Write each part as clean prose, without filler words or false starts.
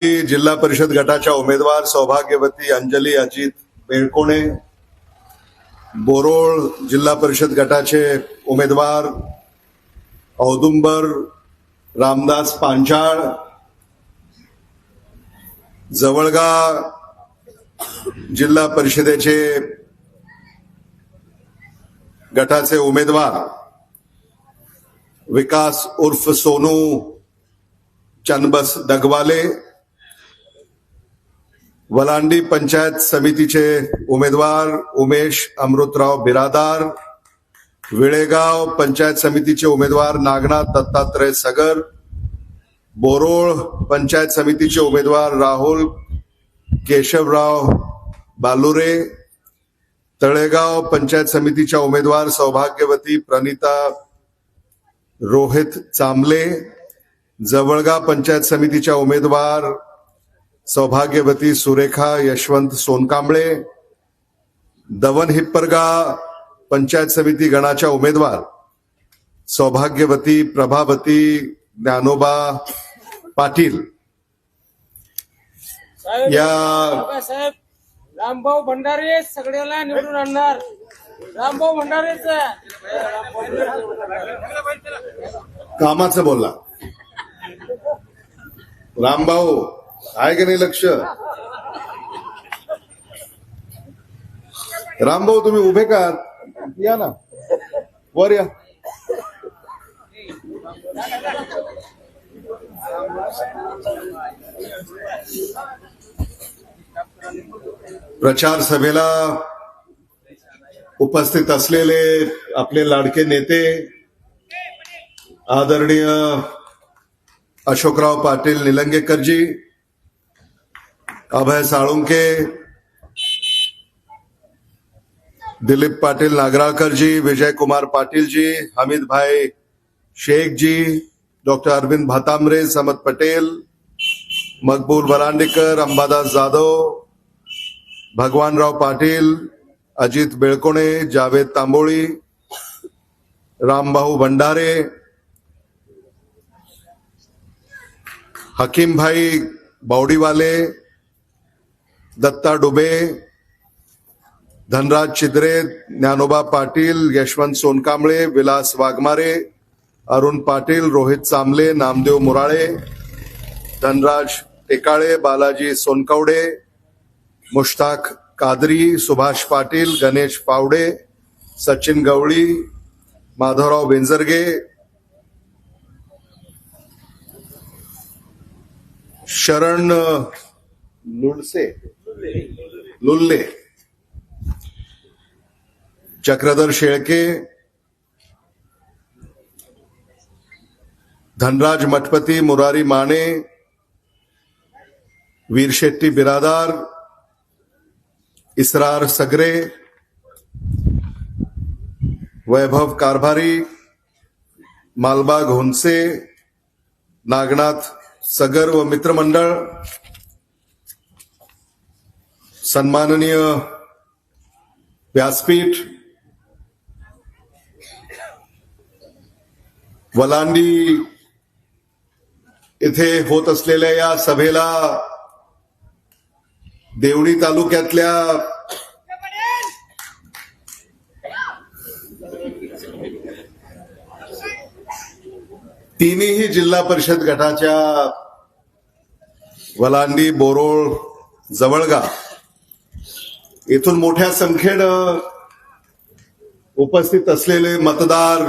जिल्हा परिषद गटाच्या उमेदवार सौभाग्यवती अंजली अजित बेळकोणे, बोरोळ जिल्हा परिषद गटाचे उमेदवार औदुंबर रामदास पांचाळ, जवळगा जिल्हा परिषदेचे गटाचे उमेदवार विकास उर्फ सोनू चन्नबस डगवाले, वलांडी पंचायत समितीचे उमेदवार उमेश अमृतराव बिरादार, विळेगाव पंचायत समितीचे उमेदवार नागनाथ दत्तात्रय सगर, बोरोळ पंचायत समितीचे उमेदवार राहुल केशवराव बालुरे, तळेगाव पंचायत समितीच्या उमेदवार सौभाग्यवती प्रणिता रोहित चांबले, जवळगा पंचायत समितीच्या उमेदवार सौभाग्यवती सुरेखा यशवंत सोनकांबळे, दवन हिप्परगा पंचायत समिती गणाच्या उमेदवार सौभाग्यवती प्रभावती ज्ञानोबा पाटील या साहेब रामभाऊ भंडारे सगळ्याला निवडून आणणार. रामभाऊ भंडारेच कामाचं बोलला. रामभाऊ आहे की नाही लक्ष? रामभाऊ तुम्ही उभे का? या ना वर या. प्रचार सभेला उपस्थित असलेले आपले लाडके नेते आदरणीय अशोकराव पाटील निलंगेकरजी, अभय साळुंके, दिलीप पाटील नागराळकरजी, विजय कुमार पाटीलजी, हमीद भाई शेखजी, डॉक्टर अरविंद भातांब्रे, समत पटेल, मकबूल वरांडेकर, अंबादास जाधव, भगवानराव पाटील, अजित बेळकोणे, जावेद तांबोळी, रामभाऊ भंडारे, हकीमभाई बावडीवाले, दत्ता डुबे, धनराज चिद्रे, ज्ञानोबा पाटील, यशवंत सोनकांबळे, विलास वाघमारे, अरुण पाटील, रोहित चांबले, नामदेव मुराळे, धनराज टेकाळे, बालाजी सोनकवडे, मुश्ताक कादरी, सुभाष पाटील, गणेश पावडे, सचिन गवळी, माधवराव बेंजरगे, शरण लुल्ले, चक्रधर शेळके, धनराज मठपती, मुरारी माने, वीर शेट्टी बिरादार, इसरार सगरे, वैभव कारभारी, मालबाग होनसे, नागनाथ सगर व मित्रमंडळ, सन्माननीय व्यासपीठ, वलांडी इथे होत असलेल्या या सभेला देवणी तालुक्यातल्या तिन्ही जिल्हा परिषद गटाच्या वलांडी, बोरोळ, जवळगा येथून मोठ्या संख्येनं उपस्थित असलेले मतदार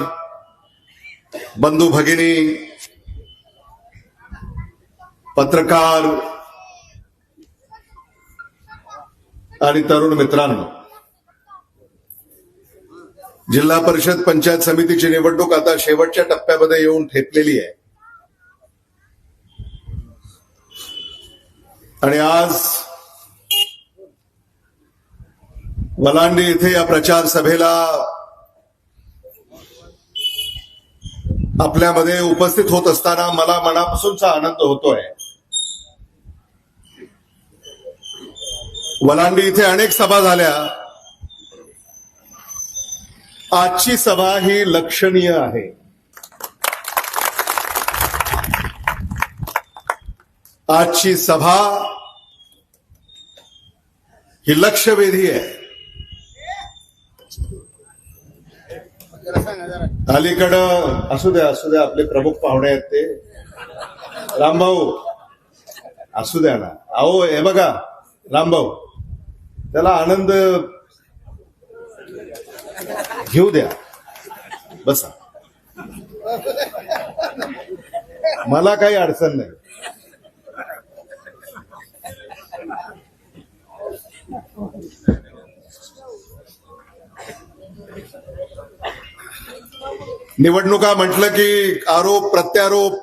बंधू भगिनी, पत्रकार आणि तरुण मित्रांनो, जिल्हा परिषद पंचायत समितीची निवडणूक आता शेवटच्या टप्प्यामध्ये येऊन ठेपलेली आहे आणि आज वलांडी इथे या प्रचार सभेला आपल्यामध्ये उपस्थित होत असताना मला मनापासूनचा आनंद होतोय. वलांडी इथे अनेक सभा झाल्या, आजची सभा ही लक्षणीय आहे. आजची सभा ही लक्षवेधी आहे. अलीकडं असू द्या आपले प्रमुख पाहुणे आहेत ते रामभाऊ असू द्या ना. अहो हे बघा रामभाऊ, त्याला आनंद घेऊ द्या, बसा, मला काही अडचण नाही. निवडणुका म्हटलं की आरोप प्रत्यारोप,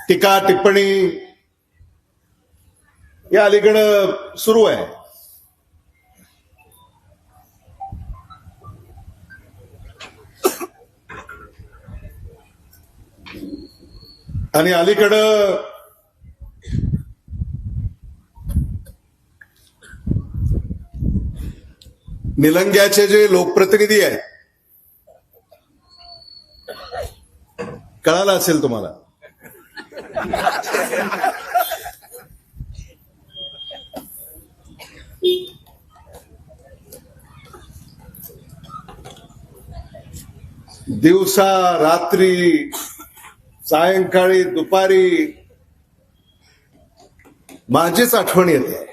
टीका टिप्पणी या अलीकडं सुरू आहे. आणि अलीकडं निलंग्याचे जे लोकप्रतिनिधी आहेत, कळालं असेल तुम्हाला, दिवसा रात्री सायंकाळी दुपारी माझीच आठवण येते.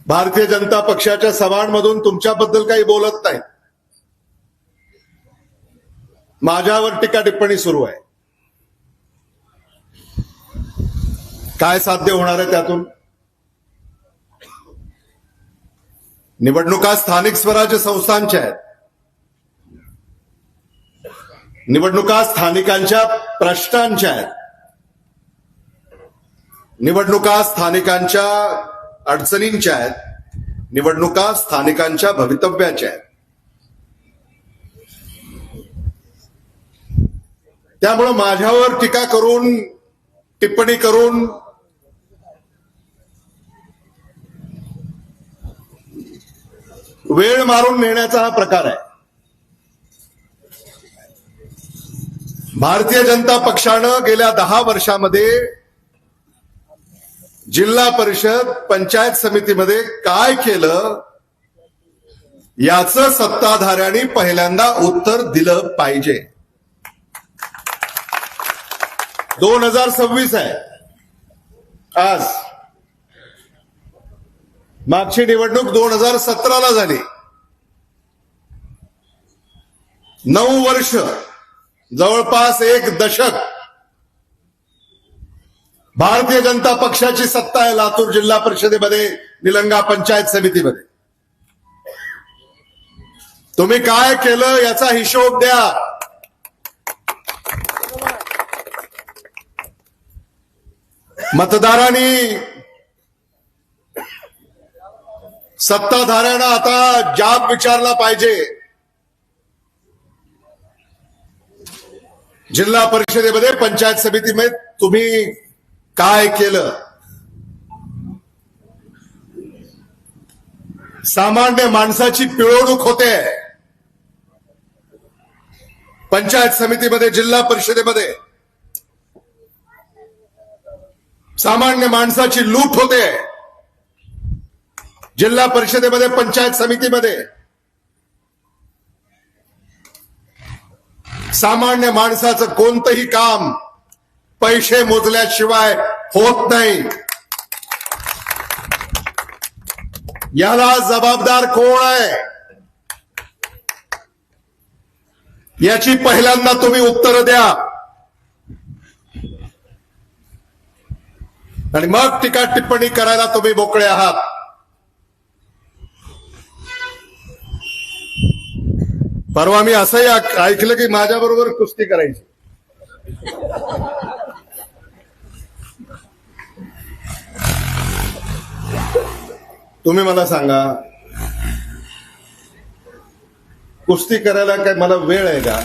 भारतीय जनता पक्षाच्या सभांमधून तुमच्याबद्दल काही बोलत नाही, माझ्यावर टीका टिप्पणी सुरू आहे. काय साध्य होणार आहे त्यातून? निवडणुका स्थानिक स्वराज्य संस्थांच्या आहेत. निवडणुका स्थानिकांच्या प्रश्नांच्या आहेत. निवडणुका स्थानिकांच्या अडचणींच्या आहेत. निवडणुका स्थानिकांच्या भवितव्याच्या आहेत. त्यामुळे माझ्यावर टीका करून टिप्पणी करून वेळ मारून नेण्याचा हा प्रकार आहे. भारतीय जनता पक्षानं गेल्या 10 वर्षामध्ये जिल्हा परिषद पंचायत समितीमध्ये काय केलं याचं सत्ताधाऱ्यांनी पहिल्यांदा उत्तर दिलं पाहिजे. 2026 आहे आज. मागची निवडणूक 2017ला झाली. 9 वर्ष, जवळपास 1 दशक भारतीय जनता पक्षाची सत्ता आहे लातूर जिल्हा परिषदेमध्ये, निलंगा पंचायत समितीमध्ये. तुम्ही काय केलं याचा हिशोब द्या. मतदारांनी सत्ताधाऱ्यांना आता जाब विचारला पाहिजे. जिल्हा परिषदेमध्ये पंचायत समितीमध्ये तुम्ही काय केलं? सामान्य माणसाची पिळवणूक होते पंचायत समितीमध्ये, जिल्हा परिषदेमध्ये. सामान्य माणसाची लूट होते जिल्हा परिषदेमध्ये, पंचायत समितीमध्ये. सामान्य माणसाचं कोणतंही काम पैसे मोजल्याशिवाय होत नाही. याला जबाबदार कोण आहे याची पहिल्यांदा तुम्ही उत्तर द्या, आणि मग टीका टिप्पणी करायला तुम्ही मोकळे आहात. परवा मी असंही ऐकलं की माझ्याबरोबर कुस्ती करायची. तुम्ही मला सांगा, कुस्ती करायला काय मला वेळ आहे का?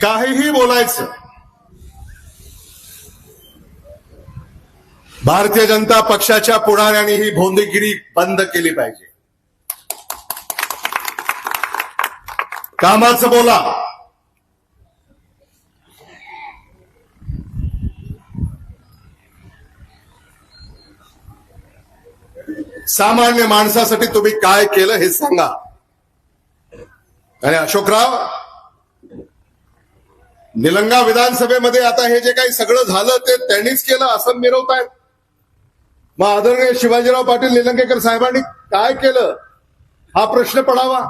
काहीही बोलायचं. भारतीय जनता पक्षाच्या पुढाऱ्यांनी ही भोंदगिरी बंद केली पाहिजे. कामाचं बोला. सामान्य माणसासाठी तुम्ही काय केलं हे सांगा. आणि अशोकराव, निलंगा विधानसभेमध्ये आता हे जे काही सगळं झालं ते त्यांनीच केलं असं मिरवतायत. मग आदरणीय शिवाजीराव पाटील निलंगेकर साहेबांनी काय केलं हा प्रश्न पडावा.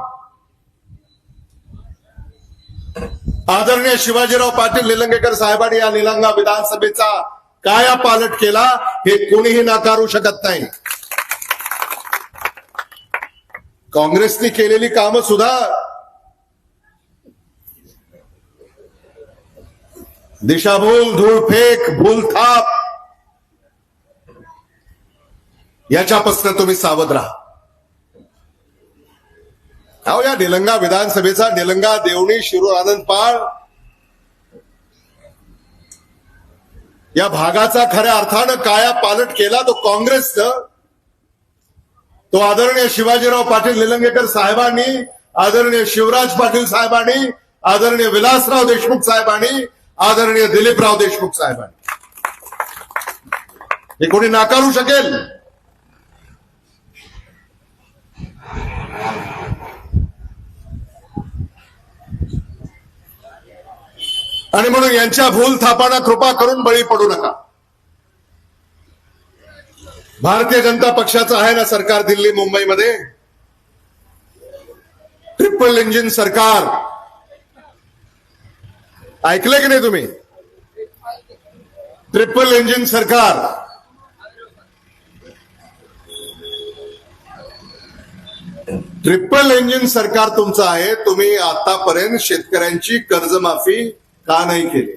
आदरणीय शिवाजीराव पाटील निलंगेकर साहेबांनी या निलंगा विधानसभेचा कायापालट केला हे कोणीही नाकारू शकत नाही. काँग्रेसने केलेली कामं सुद्धा दिशाभूल, धूळफेक, भूलथाप याच्यापासून तुम्ही सावध राहा. अहो, या निलंगा विधानसभेचा निलंगा, देवणी, शिरूर, आनंदपाळ या भागाचा खऱ्या अर्थानं कायापालट केला तो काँग्रेसनं. तो आदरणीय शिवाजीराव पाटील निलंगेकर साहेबांनी, आदरणीय शिवराज पाटील साहेबांनी, आदरणीय विलासराव देशमुख साहेबांनी, आदरणीय दिलीपराव देशमुख साहेबांनी. हे कोणी नाकारू शकेल? आणि म्हणून यांच्या भूल थापांना कृपा करून बळी पडू नका. भारतीय जनता पक्षाचं आहे ना सरकार दिल्ली मुंबईमध्ये, ट्रिपल इंजिन सरकार. ऐकलं की नाही तुम्ही? ट्रिपल इंजिन सरकार. ट्रिपल इंजिन सरकार तुमचं आहे. तुम्ही आतापर्यंत शेतकऱ्यांची कर्जमाफी का नाही केली?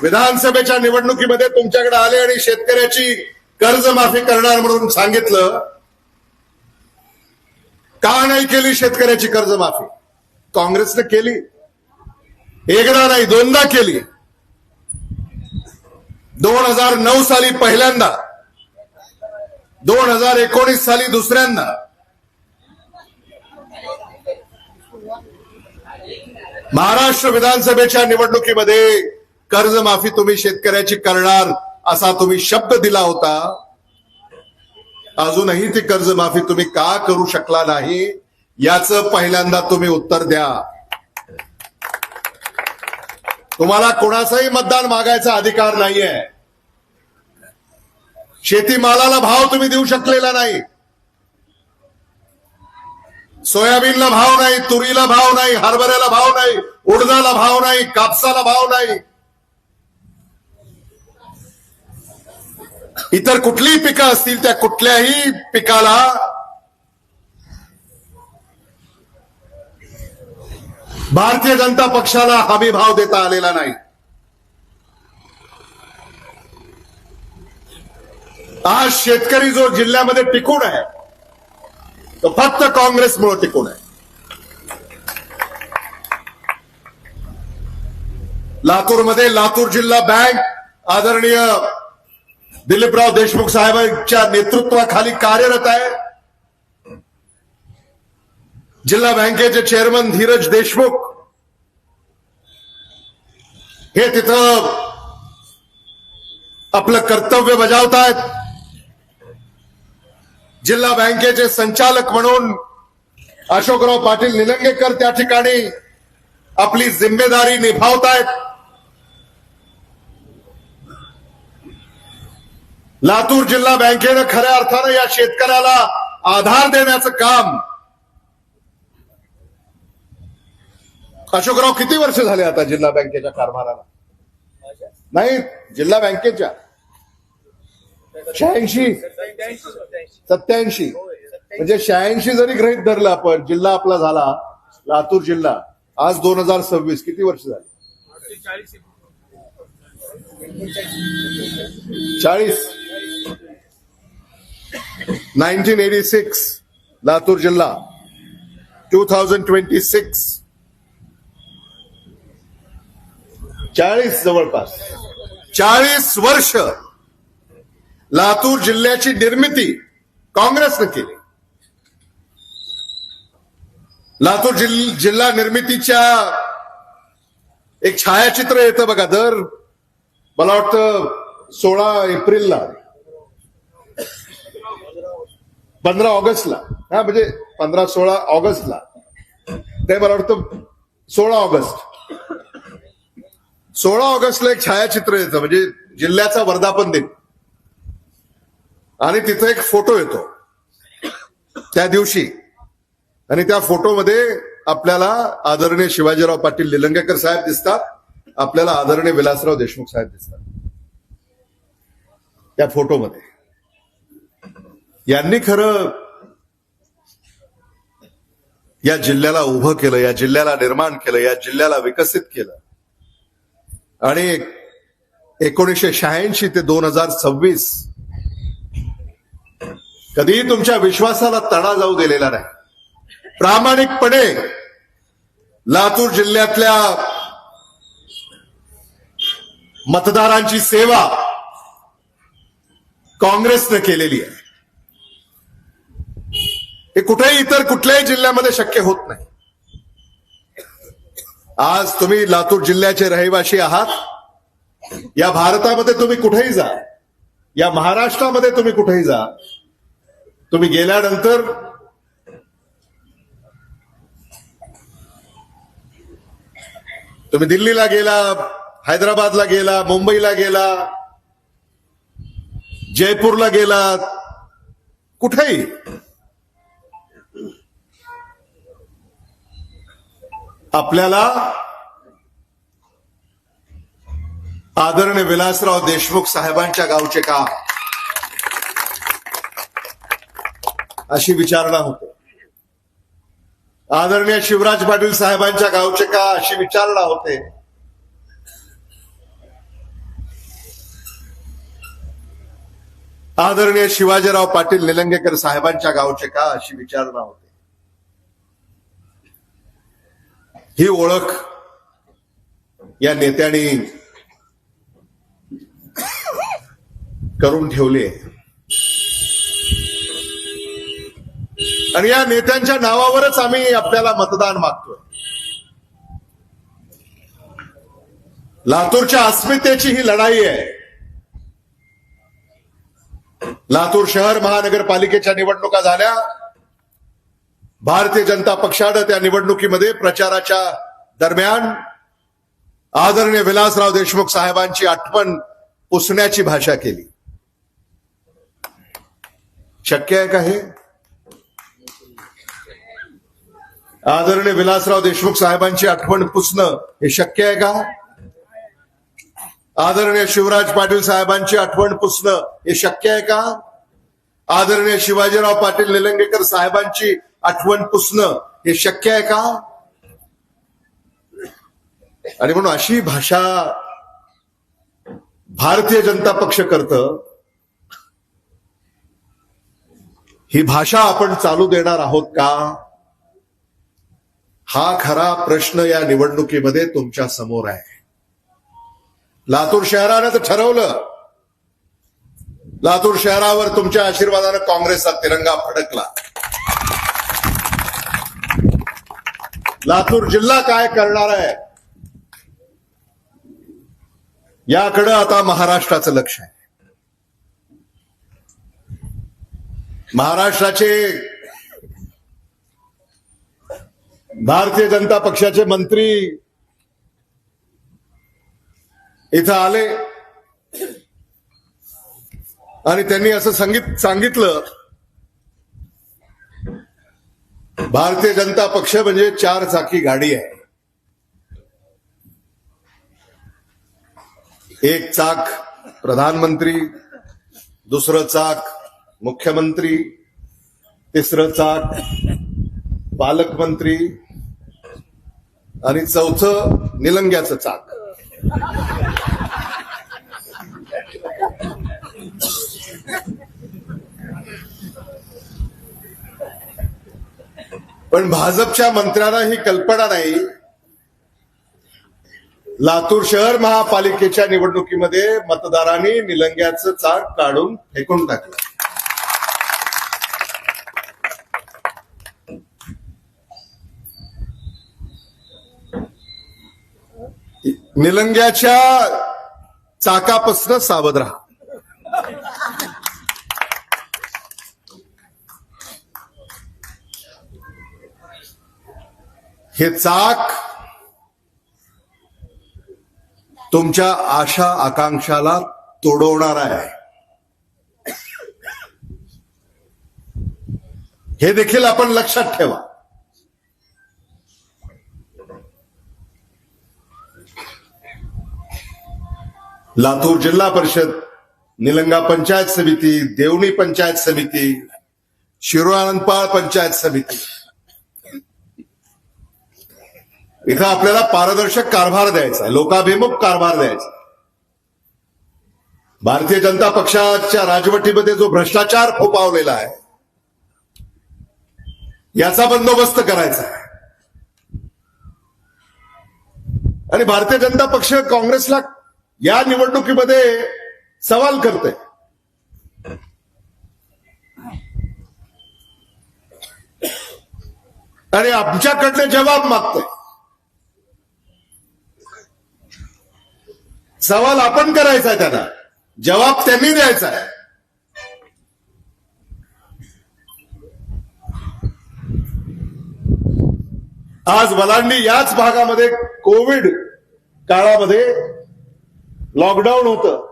विधानसभेच्या निवडणुकीमध्ये तुमच्याकडे आले आणि शेतकऱ्याची कर्जमाफी करणार म्हणून सांगितलं. का नाही केली शेतकऱ्याची कर्जमाफी? काँग्रेसने केली. एकदा नाही, दोनदा केली. 2009 साली पहिल्यांदा, 2019 साली दुसऱ्यांदा. महाराष्ट्र विधानसभेच्या निवडणुकीमध्ये कर्जमाफी तुम्ही शेतकऱ्याची करणार असा तुम्ही शब्द दिला होता. अजूनही ती कर्जमाफी तुम्ही का करू शकला नाही याचं पहिल्यांदा तुम्ही उत्तर द्या. तुम्हाला कोणाचाही मतदान मागायचा अधिकार नाहीये. शेतीमालाला भाव तुम्ही देऊ शकलेला नाही. सोयाबीनला भाव नाही, तुरीला भाव नाही, हरभऱ्याला भाव नाही, उडदाला भाव नाही, कापसाला भाव नाही. इतर कुठलीही पिकं असतील त्या कुठल्याही पिकाला भारतीय जनता पक्षाला हमी भाव देता आलेला नाही. आज शेतकरी जो जिल्ह्यामध्ये टिकून आहे तो फक्त काँग्रेसमुळे टिकून आहे. लातूरमध्ये लातूर जिल्हा बँक आदरणीय दिलीपराव देशमुख साहेबांच्या नेतृत्वाखाली कार्यरत आहे. जिल्हा बँकेचे चेअरमन धीरज देशमुख हे तिथं आपलं कर्तव्य बजावतायत. जिल्हा बँकेचे संचालक म्हणून अशोकराव पाटील निलंगेकर त्या ठिकाणी आपली जिम्मेदारी निभावतायत. लातूर जिल्हा बँकेनं खऱ्या अर्थानं या शेतकऱ्याला आधार देण्याचं काम. अशोकराव किती वर्ष झाले आता जिल्हा बँकेच्या कारभाराला? नाही, जिल्हा बँकेच्या 86 87 म्हणजे 86 जरी गृहीत धरलं आपण, जिल्हा आपला झाला लातूर जिल्हा. आज 2026 किती वर्ष झाली? 40. 1986 लातूर जिल्हा. 2026 40 जवळपास 40 वर्ष लातूर जिल्ह्याची निर्मिती काँग्रेसनं केली. लातूर जिल्हा निर्मितीच्या एक छायाचित्र येतं बघा, दर मला वाटतं 16 एप्रिलला 15 ऑगस्टला, हा म्हणजे 15-16 ऑगस्टला, ते मला वाटतं 16 ऑगस्टला एक छायाचित्र येतं, म्हणजे जिल्ह्याचा वर्धापन दिन, आणि तिथे एक फोटो येतो त्या दिवशी, आणि त्या फोटोमध्ये आपल्याला आदरणीय शिवाजीराव पाटील निलंगेकर साहेब दिसतात, आपल्याला आदरणीय विलासराव देशमुख साहेब दिसतात त्या फोटोमध्ये. यांनी खरं या जिल्ह्याला उभं केलं, या जिल्ह्याला निर्माण केलं, या जिल्ह्याला विकसित केलं. आणि 1986 ते 2026 कधीही तुमच्या विश्वासाला तडा जाऊ दिलेला नाही. प्रामाणिकपणे लातूर जिल्ह्यातल्या मतदारांची सेवा काँग्रेसने केलेली आहे. हे कुठेही इतर कुठल्याही जिल्ह्यामध्ये शक्य होत नाही. आज तुम्ही लातूर जिल्ह्याचे रहिवासी आहात. या भारतामध्ये तुम्ही कुठेही जा, या महाराष्ट्रामध्ये तुम्ही कुठेही जा, तुम्ही गेल्यानंतर तुम्ही दिल्लीला गेला, हैदराबादला गेला, मुंबईला गेला, जयपूरला गेलात, कुठेही आपल्याला आदरणीय विलासराव देशमुख साहेबांच्या गावचे का अशी विचारणा होते. आदरणीय शिवराज पाटील साहेबांच्या गावचे का अशी विचारणा होते. आदरणीय शिवाजीराव पाटील निलंगेकर साहेबांच्या गावचे का अशी विचारणा होते. ही ओळख या नेत्यांनी करून ठेवली आहे, आणि या नेत्यांच्या नावावरच आम्ही आपल्याला मतदान मागतोय. लातूरच्या अस्मितेची ही लढाई आहे. लातूर शहर महानगरपालिकेच्या निवडणुका झाल्या. भारतीय जनता पक्षानं त्या निवडणुकीमध्ये प्रचाराच्या दरम्यान आदरणीय विलासराव देशमुख साहेबांची आठवण पुसण्याची भाषा केली. शक्य आहे का हे? आदरणीय विलासराव देशमुख साहेबांची आठवण पुसणं हे शक्य आहे का? आदरणीय शिवराज पाटील साहेबांची आठवण पुसणं हे शक्य आहे का? आदरणीय शिवाजीराव पाटील निलंगेकर साहेबांची आठवण पुसणं हे शक्य आहे का? आणि म्हणून अशी भाषा भारतीय जनता पक्ष करतं. ही भाषा आपण चालू देणार आहोत का? हा खरा प्रश्न या निवडणुकीमध्ये तुमच्या समोर आहे. लातूर शहरानं तर ठरवलं. लातूर शहरावर तुमच्या आशीर्वादानं काँग्रेसचा तिरंगा फडकला. लातूर जिल्हा काय करणार आहे याकडे आता महाराष्ट्राचं लक्ष आहे. महाराष्ट्राचे भारतीय जनता पक्षाचे मंत्री इथं आले आणि त्यांनी असं सांगितलं, भारतीय जनता पक्ष म्हणजे 4 चाकी गाडी आहे. एक चाक प्रधानमंत्री, दुसरं चाक मुख्यमंत्री, तिसरं चाक पालकमंत्री आणि चौथं निलंग्याचं चाक. पण भाजपच्या मंत्र्यांना ही कल्पना नाही, लातूर शहर महापालिकेच्या निवडणुकीमध्ये मतदारांनी निलंग्याचं चाक काढून फेकून टाकलं. निलंग्याच्या चाकापासून सावध राहा. हे चाक तुमच्या आशा आकांक्षाला तोडवणार आहे. हे देखील आपण लक्षात ठेवा. लातूर जिल्हा परिषद, निलंगा पंचायत समिती, देवणी पंचायत समिती, शिरोळानंदपाळ पंचायत समिती, इथं आपल्याला पारदर्शक कारभार द्यायचा आहे, लोकाभिमुख कारभार द्यायचा. भारतीय जनता पक्षाच्या राजवटीमध्ये जो भ्रष्टाचार फोपावलेला आहे याचा बंदोबस्त करायचा आहे. आणि भारतीय जनता पक्ष काँग्रेसला या निवडणुकीमध्ये सवाल करते. आणि आमच्याकडले जबाब मागतोय. सवाल आपण करायचा आहे, त्यांना जबाब त्यांनी द्यायचा आहे. आज वलांडी याच भागामध्ये कोविड काळामध्ये लॉकडाऊन होतं.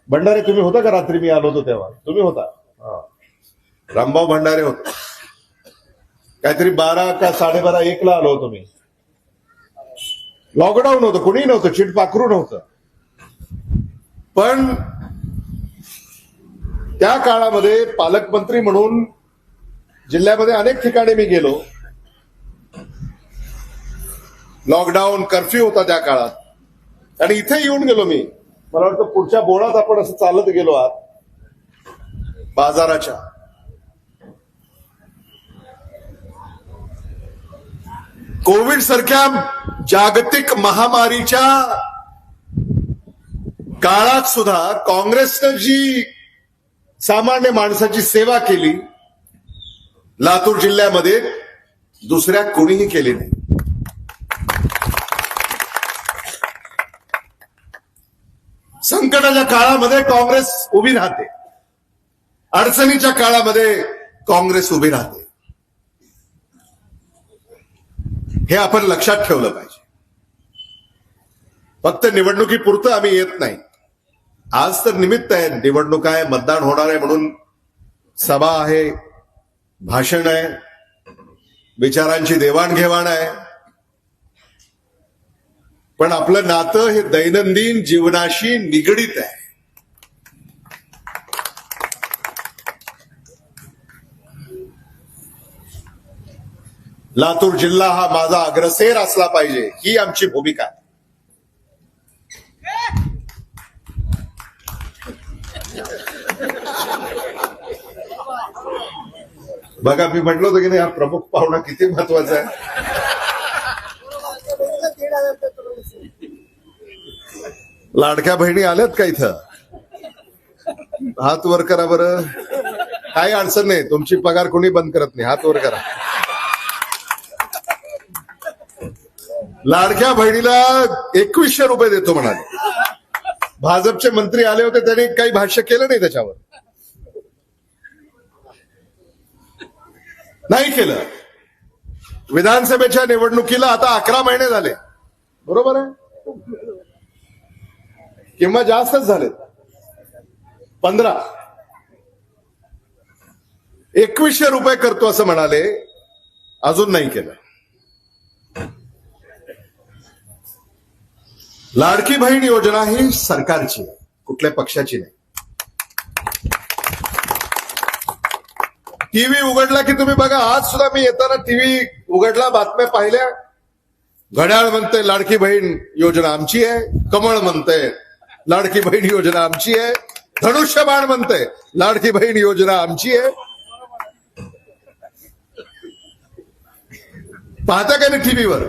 भंडारे तुम्ही होता का? रात्री मी आलो होतो तेव्हा तुम्ही होता. रामभाऊ भंडारे होते. काहीतरी 12 का 12:30 1ला आलो होतो मी. लॉकडाऊन होतं, कुणी नव्हतं, चिटपाखरू नव्हतं. पण त्या काळामध्ये पालकमंत्री म्हणून जिल्ह्यामध्ये अनेक ठिकाणी मी गेलो. लॉकडाऊन कर्फ्यू होता त्या काळात. आणि इथे येऊन गेलो मी. मला वाटतं पुढच्या बोळात आपण असं चालत गेलो आहात बाजाराच्या. कोविड सारख्या जागतिक महामारीच्या काळात सुद्धा काँग्रेसनं जी सामान्य माणसाची सेवा केली लातूर जिल्ह्यामध्ये दुसऱ्या कोणीही केली नाही. संकटाच्या काळामध्ये काँग्रेस उभी राहते. अडचणीच्या काळामध्ये काँग्रेस उभी राहते. हे आपण लक्षात ठेवलं पाहिजे. फक्त निवडणुकीपुरतं आम्ही येत नाही. आज तर निमित्त आहे, निवडणूक आहे, मतदान होणार आहे म्हणून सभा आहे, भाषण आहे, विचारांची देवाणघेवाण आहे. पण आपलं नातं हे दैनंदिन जीवनाशी निगडीत आहे. लातूर जिल्हा हा माझा अग्रसेर असला पाहिजे, ही आमची भूमिका आहे. बघा, मी म्हटलं होतं की नाही, हा प्रमुख पाहुणा किती महत्वाचा आहे. लाडक्या बहिणी आल्यात का इथं? हात वर करा बरं. काही अडचण नाही, तुमची पगार कोणी बंद करत नाही. हात वर करा. लाडक्या बहिणीला 2100 रुपये देतो म्हणाले. भाजपचे मंत्री आले होते, त्यांनी काही भाष्य केलं नाही त्याच्यावर. नाही केलं. विधानसभेच्या निवडणुकीला आता 11 महिने झाले, बरोबर आहे, किंवा जास्तच झालेत, 15. 2100 रुपये करतो असं म्हणाले, अजून नाही केलं. लाडकी बहीण योजना ही सरकारची, कुठल्या पक्षाची नाही. टीव्ही उघडला की तुम्ही बघा, आज सुद्धा मी येताना टीव्ही उघडला, बातम्या पाहिल्या. घड्याळ म्हणते लाडकी बहीण योजना आमची आहे, कमळ म्हणते लाडकी बहीण योजना आमची आहे, धनुष्यबाण म्हणते लाडकी बहीण योजना आमची आहे. पाहता का नाही टीव्हीवर?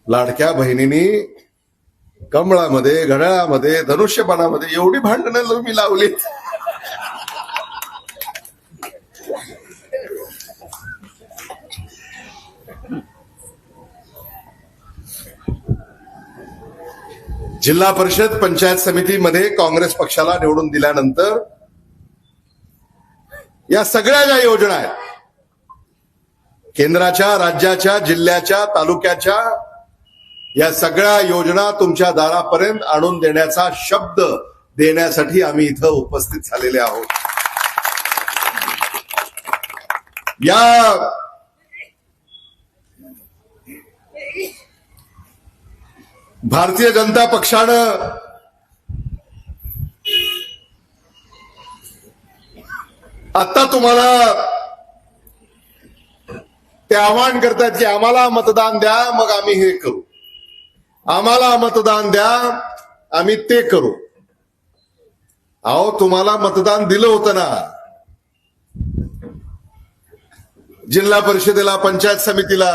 लाडक्या बहिणींनी कमळामध्ये, घड्याळामध्ये, धनुष्यबाणामध्ये एवढी भांडणं तुम्ही लावली. जिल्हा परिषद पंचायत समितीमध्ये काँग्रेस पक्षाला निवडून दिल्यानंतर या सगळ्या ज्या योजना आहेत, केंद्राच्या, राज्याच्या, जिल्ह्याच्या, तालुक्याच्या, या सगळ्या योजना तुमच्या दारापर्यंत आणून देण्याचा शब्द देण्यासाठी आम्ही इथं उपस्थित झालेले आहोत. या भारतीय जनता पक्षानं आता तुम्हाला ते आवाहन करतात की आम्हाला मतदान द्या, मग आम्ही हे करू, आम्हाला मतदान द्या, आम्ही ते करू. अहो, तुम्हाला मतदान दिलं होतं ना जिल्हा परिषदेला, पंचायत समितीला.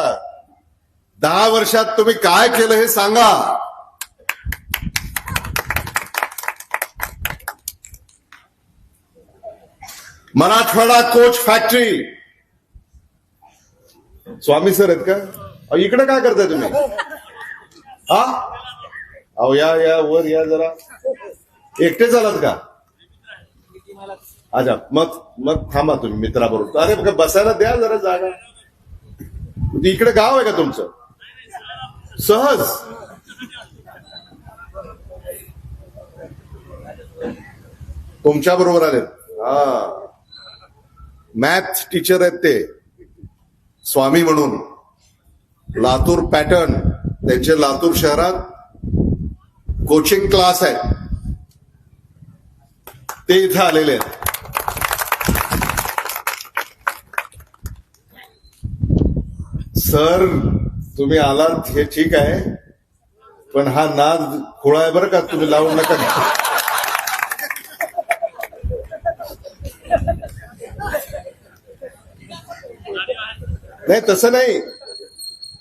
10 वर्षात तुम्ही काय केलं हे सांगा. मराठवाडा कोच फॅक्टरी, स्वामी सर आहेत का? इकडे काय करताय तुम्ही? हा, अहो या वर या जरा. एकटे झालात का? अच्छा, मग थांबा तुम्ही मित्राबरोबर. अरे बसायला द्या जरा जागा. इकडे गाव आहे का तुमचं? सहज तुमच्या बरोबर आले. हा, मॅथ टीचर आहेत ते, स्वामी म्हणून, लातूर पॅटर्न. त्यांचे लातूर शहरात कोचिंग क्लास आहेत, ते इथं आलेले आहेत. सर, तुम्ही आलात हे ठीक आहे, पण हा नाद खोळा आहे बरं का, तुम्ही लावून नका. नाही, तसं नाही.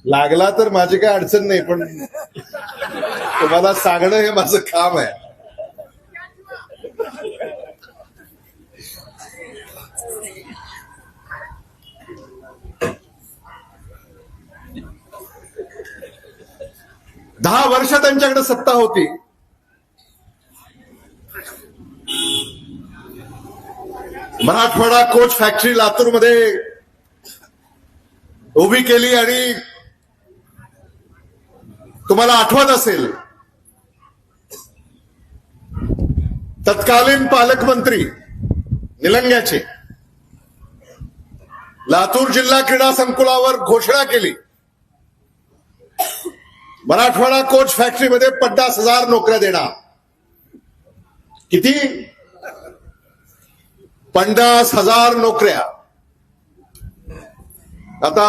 लागला तर माझी काय अडचण नाही, पण तुम्हाला सांगणं हे माझं काम आहे. दहा वर्ष त्यांच्याकडे सत्ता होती. मराठवाडा कोच फॅक्टरी लातूरमध्ये उभी केली आणि तुम्हाला आठवत असेल, तत्कालीन पालकमंत्री निलंग्याचे लातूर जिल्हा क्रीडा संकुलावर घोषणा केली, मराठवाडा कोच फॅक्टरीमध्ये 50,000 नोकऱ्या देणार. किती? 50,000 नोकऱ्या. आता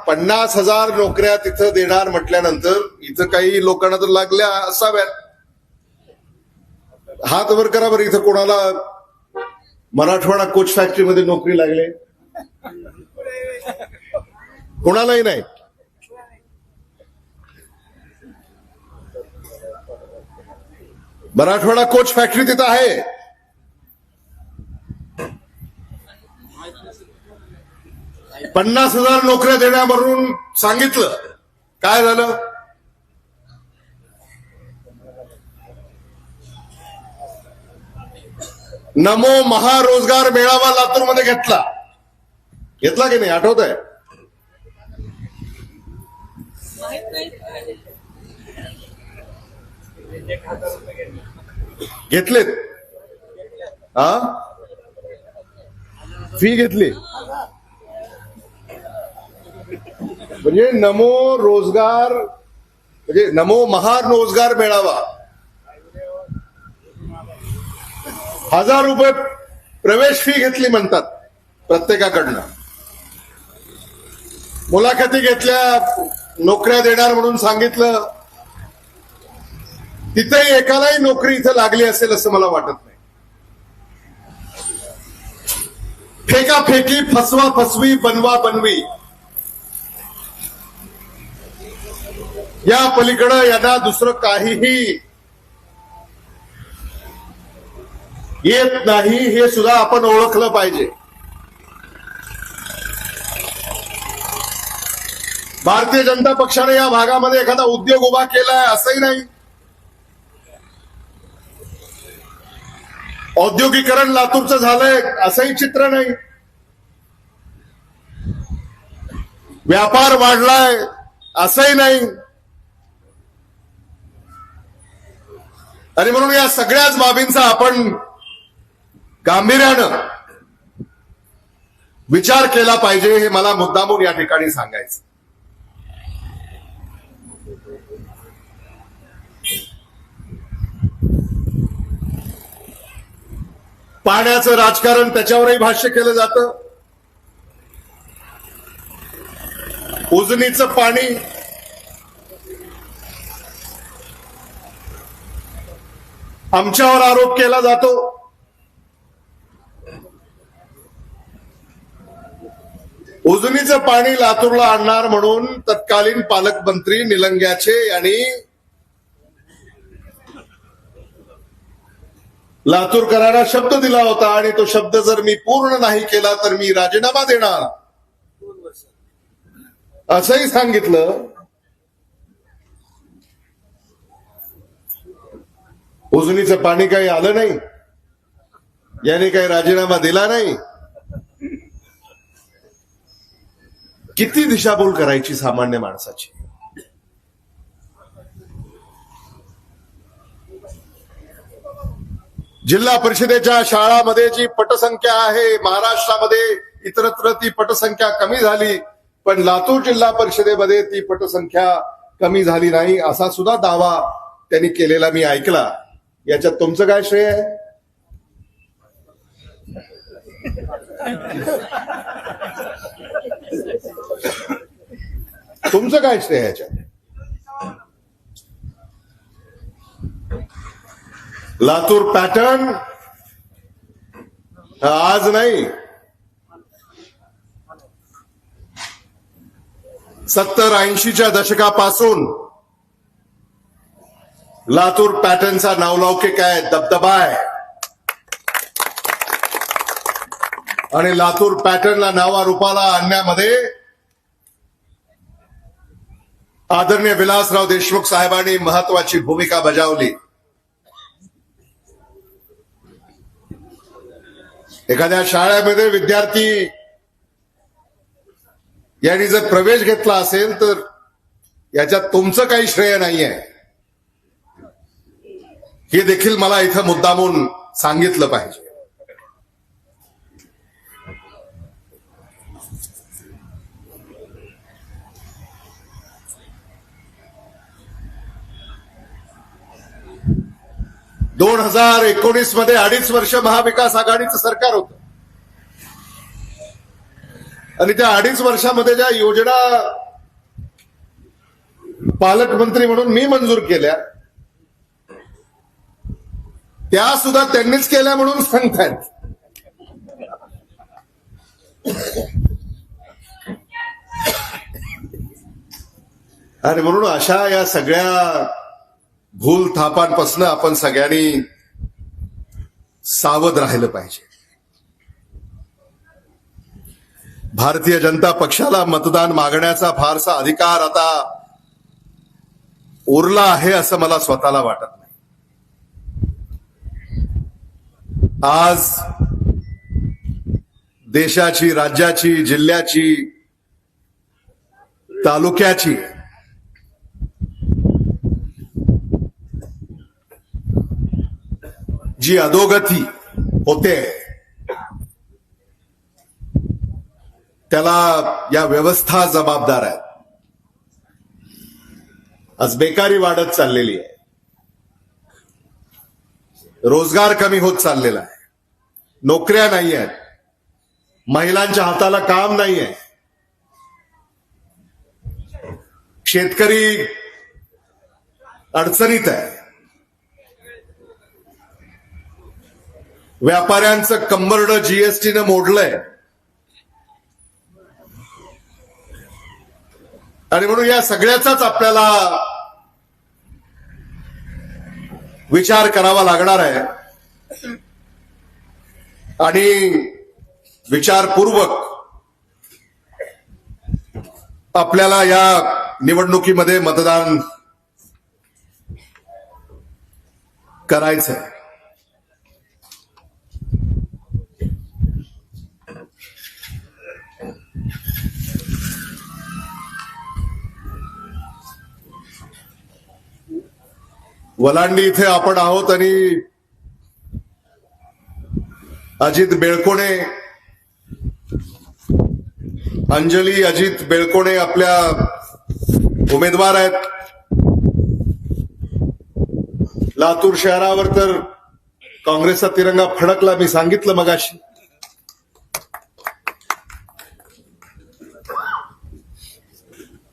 50,000 नोकऱ्या तिथं देणार म्हटल्यानंतर इथं काही लोकांना तर लागल्या असाव्यात. हात वर करा बरं, इथं कोणाला मराठवाडा कोच फॅक्टरीमध्ये नोकरी लागले? कोणालाही नाही. मराठवाडा कोच फॅक्टरी तिथं आहे. $50,000 नोकऱ्या देण्यावरून सांगितलं, काय झालं? नमो महारोजगार मेळावा लातूरमध्ये घेतला की नाही, आठवत आहे? घेतलेत. हा, फी घेतली. म्हणजे नमो रोजगार, म्हणजे नमो महारोजगार मेळावा, 1,000 रुपये प्रवेश फी घेतली म्हणतात प्रत्येकाकडनं. मुलाखती घेतल्या, नोकऱ्या देणार म्हणून सांगितलं. तिथेही एकालाही नोकरी इथं लागली असेल असं मला वाटत नाही. फेकाफेकी, फसवा फसवी, बनवा बनवी, या पलीकडे यांना दुसरं काहीही येत नाही, हे सुद्धा आपण ओळखलं पाहिजे. भारतीय जनता पक्षाने या भागामध्ये एखादा उद्योग उभा केलाय असंही नाही. औद्योगिकरण लातूरचं झालंय असंही चित्र नाही. व्यापार वाढलाय असंही नाही. आणि म्हणून या सगळ्याच बाबींचा आपण गांभीर्यानं विचार केला पाहिजे, हे मला मुद्दामून या ठिकाणी सांगायचं. पाण्याचं राजकारण, त्याच्यावरही भाष्य केलं जातं. उजनीचं पाणी, आमच्यावर आरोप केला जातो. उजनीचं पाणी लातूरला आणणार म्हणून तत्कालीन पालकमंत्री निलंग्याचे यांनी लातूरकरांना शब्द दिला होता, आणि तो शब्द जर मी पूर्ण नाही केला तर मी राजीनामा देणार असंही सांगितलं. उजनीचं पाणी काही आलं नाही, याने काही राजीनामा दिला नाही. किती दिशाभूल करायची सामान्य माणसाची. जिल्हा परिषदेच्या शाळांमध्ये जी पटसंख्या आहे महाराष्ट्रामध्ये, इतरत्र ती पटसंख्या कमी झाली, पण लातूर जिल्हा परिषदेमध्ये ती पटसंख्या कमी झाली नाही, असा सुद्धा दावा त्यांनी केलेला मी ऐकला. याच्यात तुमचं काय श्रेय आहे? तुमचं काय श्रेय याच्यात? लातूर पॅटर्न आज नाही, 70-80च्या दशकापासून लातूर पॅटर्नचा नावलौकिक आहे, दबदबा आहे. आणि लातूर पॅटर्नला नावारूपाला आणण्यामध्ये आदरणीय विलासराव देशमुख साहेबांनी महत्वाची भूमिका बजावली. एखाद्या शाळेमध्ये विद्यार्थी यांनी जर प्रवेश घेतला असेल तर याच्यात तुमचं काही श्रेय नाहीये, हे देखील मला इथं मुद्दामून सांगितलं पाहिजे. दोन 2019 मध्ये 2.5 वर्ष महाविकास आघाडीचं सरकार होतं, आणि त्या 2.5 वर्षामध्ये ज्या योजना पालकमंत्री म्हणून मी मंजूर केल्या त्या सुद्धा त्यांनीच केल्या म्हणून सांगतायत. आणि म्हणून अशा या सगळ्या भूल थापांपासून आपण सगळ्यांनी सावध राहिलं पाहिजे. भारतीय जनता पक्षाला मतदान मागण्याचा फारसा अधिकार आता उरला आहे असं मला स्वतःला वाटत नाही. आज देशाची, राज्याची, जिल्ह्याची, तालुक्याची जी अधोगती होते त्याला या व्यवस्था जबाबदार आहेत. आज बेकारी वाढत चाललेली आहे, रोजगार कमी होत चाललेला आहे, नोकऱ्या नाही आहेत, महिलांच्या हाताला काम नाही आहे, शेतकरी अडचणीत आहे, व्यापाऱ्यांचं कंबरडं जीएसटीनं मोडलंय, आणि म्हणून या सगळ्याचाच आपल्याला विचार करावा लागणार आहे आणि विचारपूर्वक आपल्याला या निवडणुकीमध्ये मतदान करायचं आहे. वलांडी इथे आपण आहोत आणि अजित बेळकोणे, अंजली अजित बेळकोणे आपल्या उमेदवार आहेत. लातूर शहरावर तर काँग्रेसचा तिरंगा फडकला, मी सांगितलं मगाशी.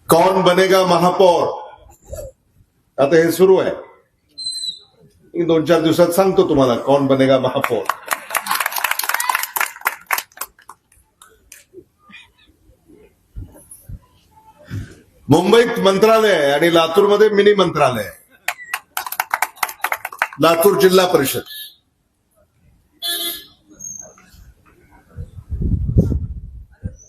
कौन बनेगा महापौर आता हे सुरू आहे. 2-4 दिवसात सांगतो तुम्हाला कौन बनेगा महापौर. मुंबईत मंत्रालय आहे आणि लातूरमध्ये मिनी मंत्रालय आहे. लातूर जिल्हा परिषद.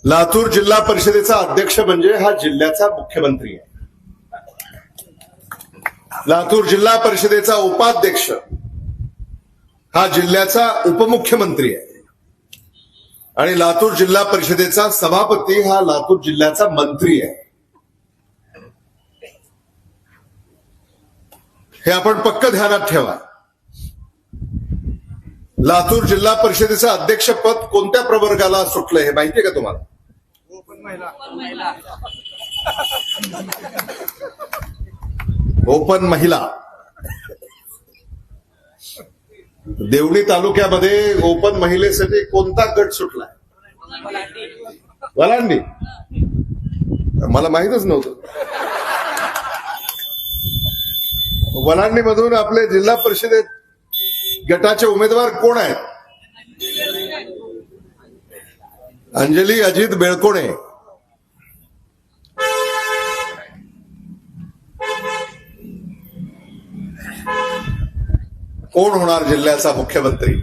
लातूर जिल्हा परिषदेचा अध्यक्ष म्हणजे हा जिल्ह्याचा मुख्यमंत्री आहे. लातूर जिल्हा परिषदेचा उपाध्यक्ष हा जिल्ह्याचा उपमुख्यमंत्री आहे आणि लातूर जिल्हा परिषदेचा सभापती हा लातूर जिल्ह्याचा मंत्री आहे. हे आपण पक्क ध्यानात ठेवा. लातूर जिल्हा परिषदेचं अध्यक्षपद कोणत्या प्रवर्गाला सुटलंय हे माहितीये का तुम्हाला? ओपन महिला. देवणी तालुक्यामध्ये ओपन महिलेसाठी कोणता गट सुटलाय? वलांडी. मला माहितच नव्हतं. वलांडी मधून आपले जिल्हा परिषदेत गटाचे उमेदवार कोण आहेत? अंजली अजित बेळकोणे. कोण होणार जिल्ह्याचा मुख्यमंत्री?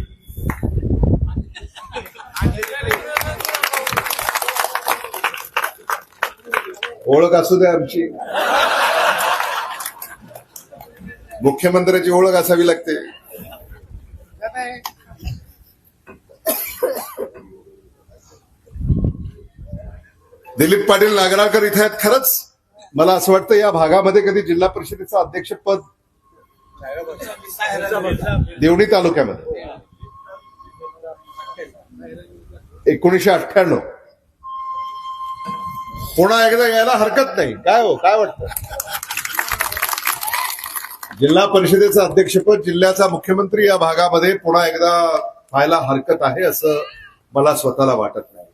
ओळख असू द्या आमची. मुख्यमंत्र्याची ओळख असावी लागते. दिलीप पाटील नागराळकर इथे आहेत. खरंच मला असं वाटतं या भागामध्ये कधी जिल्हा परिषदेचं अध्यक्षपद देवणी तालुक्यामध्ये 1998 पुन्हा एकदा यायला हरकत नाही. काय हो, काय वाटतं? जिल्हा परिषदेचं अध्यक्षपद जिल्ह्याचा मुख्यमंत्री या भागामध्ये पुन्हा एकदा व्हायला हरकत आहे असं मला स्वतःला वाटत नाही.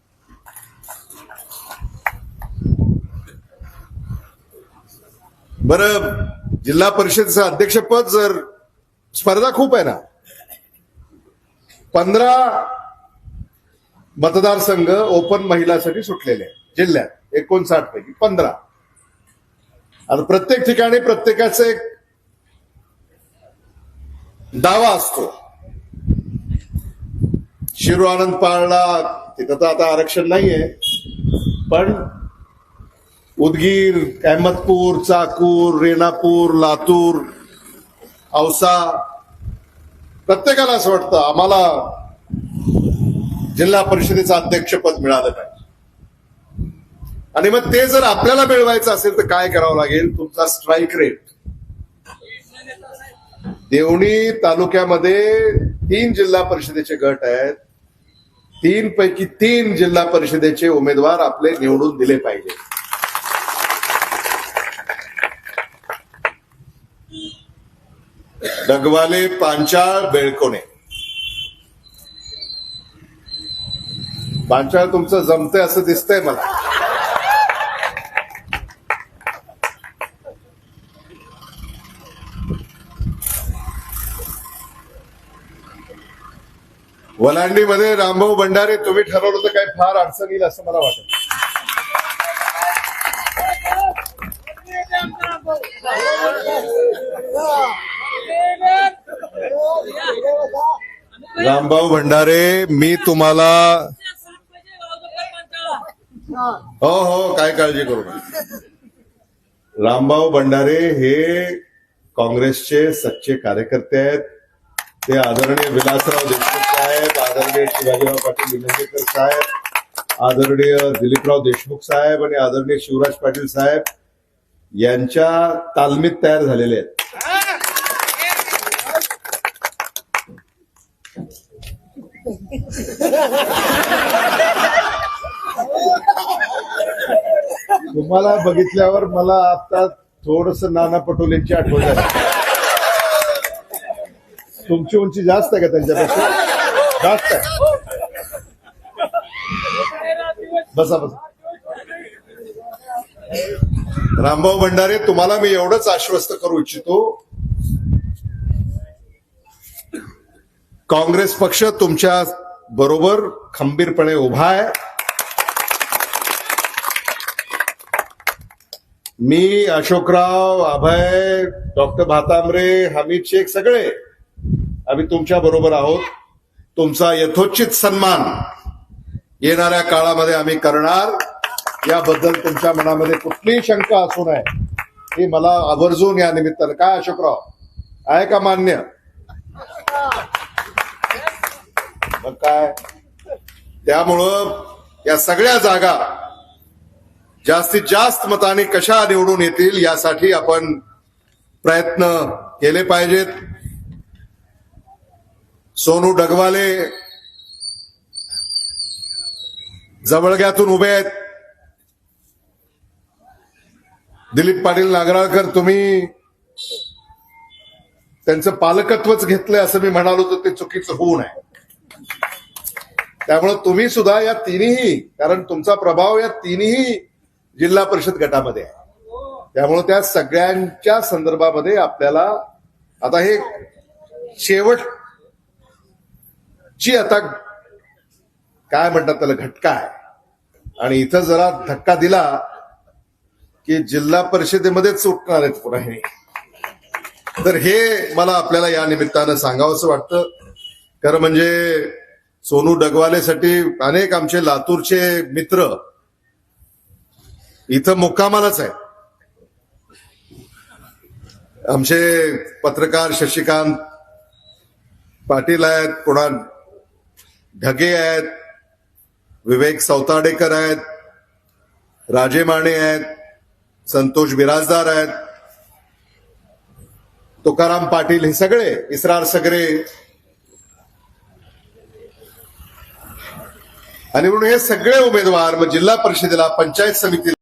बरं, जिल्हा परिषदेचं अध्यक्षपद जर स्पर्धा खूप आहे ना. 15 मतदारसंघ ओपन महिलासाठी सुटलेले आहेत जिल्ह्यात. 59 पैकी 15. आता प्रत्येक ठिकाणी प्रत्येकाचा एक दावा असतो. शिरू आनंद पाळला तिथं तर आता आरक्षण नाहीये, पण उदगीर, अहमदपूर, चाकूर, रेणापूर, लातूर, औसा, प्रत्येकाला असं वाटतं आम्हाला जिल्हा परिषदेचं अध्यक्षपद मिळालं पाहिजे. आणि मग ते जर आपल्याला मिळवायचं असेल तर काय करावं लागेल? तुमचा स्ट्राईक रेट. देवणी तालुक्यामध्ये 3 जिल्हा परिषदेचे गट आहेत. 3 पैकी 3 जिल्हा परिषदेचे उमेदवार आपले निवडून दिले पाहिजे. डगवाले, पांचाळ, बेळकोणे. पांचाळ तुमचं जमतंय असं दिसतंय मला. वलांडीमध्ये रामभाऊ भंडारे तुम्ही ठरवलं तर काही फार अडचण येईल असं मला वाटत. रामभाऊ भंडारे, मी तुम्हाला हो हो काय काळजी करू नका. रामभाऊ भंडारे हे काँग्रेसचे सच्चे कार्यकर्ते आहेत. ते आदरणीय विलासराव देशमुख साहेब, आदरणीय शिवाजीराव पाटील निलंगेकर साहेब, आदरणीय दिलीपराव देशमुख साहेब आणि आदरणीय शिवराज पाटील साहेब यांच्या तालमीत तयार झालेले आहेत. तुम्हाला बघितल्यावर मला आता थोडस नाना पटोलेंची आठवण झाली. तुमची उंची जास्त आहे का त्यांच्यापेक्षा? जास्त आहे. बसा बसा. रामभाऊ भंडारे, तुम्हाला मी एवढंच आश्वस्त करू इच्छितो, काँग्रेस पक्ष तुमच्या बरोबर खंबीरपणे उभा आहे. मी, अशोकराव, अभय, डॉक्टर भातांब्रे, हमीद शेख सगळे आम्ही तुमच्या बरोबर आहोत. तुमचा यथोचित सन्मान येणाऱ्या काळामध्ये आम्ही करणार, याबद्दल तुमच्या मनामध्ये कुठलीही शंका असू नये ही मला आवर्जून या निमित्तानं. काय अशोकराव, आहे का मान्य? मग काय, त्यामुळं या सगळ्या जागा जास्तीत जास्त मताने कशा निवडून येतील यासाठी आपण प्रयत्न केले पाहिजेत. सोनू डगवाले जवळग्यातून उभे आहेत. दिलीप पाटील नागराळकर, तुम्ही त्यांचं पालकत्वच घेतलंय असं मी म्हणालो तर ते चुकीचं होऊ नये. त्यामुळे तुम्ही सुद्धा या तिन्ही, कारण तुमचा प्रभाव या तिन्ही जिल्हा परिषद गटामध्ये आहे, त्यामुळे त्या सगळ्यांच्या संदर्भामध्ये आपल्याला आता हे शेवटची आता काय म्हणतात त्याला घटका आहे. आणि इथं जरा धक्का दिला की जिल्हा परिषदेमध्येच सुटणार आहेत पुन्हा हे. तर हे मला आपल्याला या निमित्तानं सांगावंसं वाटतं. खरं म्हणजे सोनू डगवालेसाठी अनेक आमचे लातूरचे मित्र इथं मुक्कामालाच आहे. आमचे पत्रकार शशिकांत पाटील आहेत, पुन्हा ढगे आहेत, विवेक सौताडेकर आहेत, राजे माने आहेत, संतोष बिराजदार आहेत, तुकाराम पाटील, हे सगळे, इसरार सगरे, आणि म्हणून हे सगळे उमेदवार मग जिल्हा परिषदेला, पंचायत समितीला